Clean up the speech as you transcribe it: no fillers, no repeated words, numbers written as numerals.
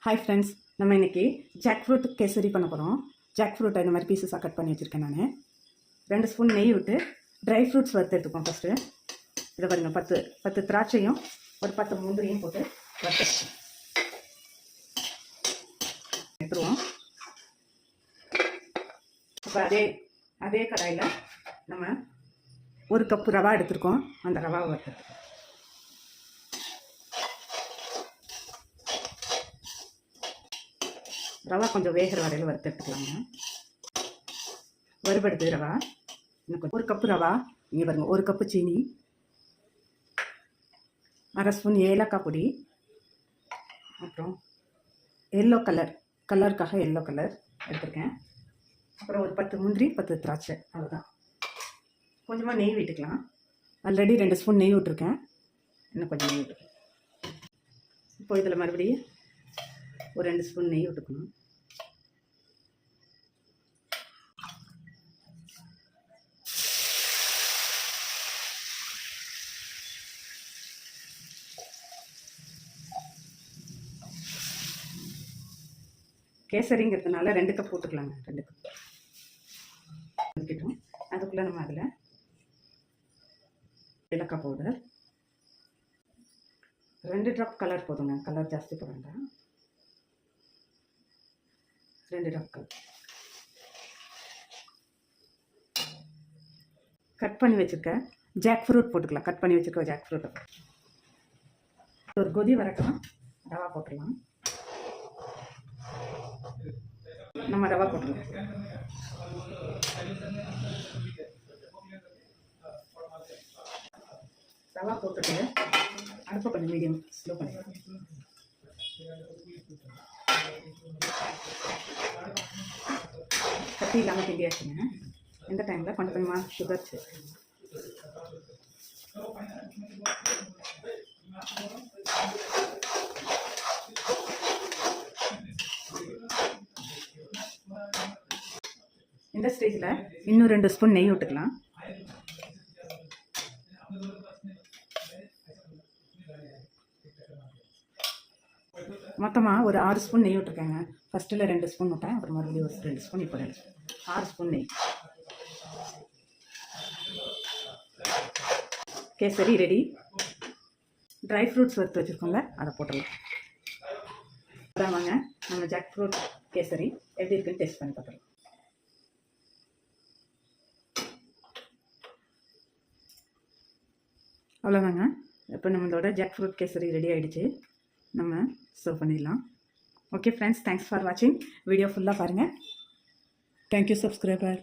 Hi friends, நம்ம இன்றைக்கி jack fruit kesari பண்ண போகிறோம். ஜாக் ஃப்ரூட்டை இந்த மாதிரி பீசஸாக கட் பண்ணி வச்சுருக்கேன். நான் 2 ஸ்பூன் நெய் விட்டு ட்ரை ஃப்ரூட்ஸ் வறுத்து எடுத்துப்போம். ஃபஸ்ட்டு இதை பாருங்கள், 10 திராட்சையும் ஒரு 10 முந்திரியும் போட்டு வறுத்து எடுத்துருவோம். இப்போ அதே கடாயில் நம்ம 1 கப்பு ரவா எடுத்துருக்கோம். அந்த ரவாவை வறுத்து ரவா கொஞ்சம் வேகிற வரையில் வறுத்து எடுத்துக்கலாங்க. வறுபடுது ரவா. இன்னும் 1 கப்பு ரவா, இங்கே பாருங்கள், 1 கப்பு சீனி, 1/2 ஸ்பூன் ஏலக்காய் பொடி, அப்புறம் எல்லோ கலருக்காக எல்லோ கலர் எடுத்துருக்கேன். அப்புறம் ஒரு 10 முந்திரி, 10 திராட்சை, அவ்வளோதான். கொஞ்சமாக நெய் விட்டுக்கலாம். ஆல்ரெடி 2 ஸ்பூன் நெய் விட்டுருக்கேன். இன்னும் கொஞ்சம் நெய் விட்டுருக்கேன். இப்போ இதில் மறுபடியும் ஒரு 2 ஸ்பூன் நெய் விட்டுக்கணும். கேசரிங்கிறதுனால 2 கப் போட்டுக்கலாங்க. 2 கப் வைக்கட்டும். அதுக்குள்ளே நம்ம அதில் ஏலக்காய் பவுடர் 2 ட்ராப் கலர் போதுங்க. கலர் ஜாஸ்தி போட வேண்டாம். 2 ட்ராப் கலர். கட் பண்ணி வச்சுருக்க ஜாக் ஃப்ரூட் போட்டுக்கலாம். கட் பண்ணி வச்சுருக்க ஜாக் ஃப்ரூட்டை ஒரு கொதி வரட்டும். ரவா போட்டுடலாம். நம்ம ரவா போட்டுடலாம். ரவா போட்டுட்டு அடுப்பை கொஞ்சம் மீடியம் ஸ்லோ பண்ணிடலாம். கட்டி இல்லாமல் கிண்டியாச்சுங்க. இந்த டைமில் கொஞ்சம் கொஞ்சமாக சுகர் சேர்த்து இந்த ஸ்டேஜில் இன்னும் 2 ஸ்பூன் நெய் விட்டுக்கலாம். மொத்தமாக ஒரு 6 ஸ்பூன் நெய் விட்டுருக்கேங்க. ஃபஸ்ட்டில் 2 ஸ்பூன் விட்டேன், அப்புறம் மறுபடியும் ஒரு 2 ஸ்பூன், இப்போ 2 ஸ்பூன், 6 ஸ்பூன் நெய். கேசரி ரெடி. ட்ரை ஃப்ரூட்ஸ் வறுத்து வச்சுருக்கோங்க, அதை போட்டுடலாம். அதான் வாங்க, நம்ம ஜாக் ஃப்ரூட் கேசரி எப்படி இருக்குன்னு டேஸ்ட் பண்ணி பார்த்துக்கலாம். அவ்வளோதாங்க. இப்போ நம்மளோட ஜாக் ஃப்ரூட் கேசரி ரெடி ஆகிடுச்சு. நம்ம சர்வ் பண்ணிடலாம். ஓகே ஃப்ரெண்ட்ஸ், தேங்க்ஸ் ஃபார் வாட்சிங். வீடியோ ஃபுல்லாக பாருங்கள். Thank you subscriber.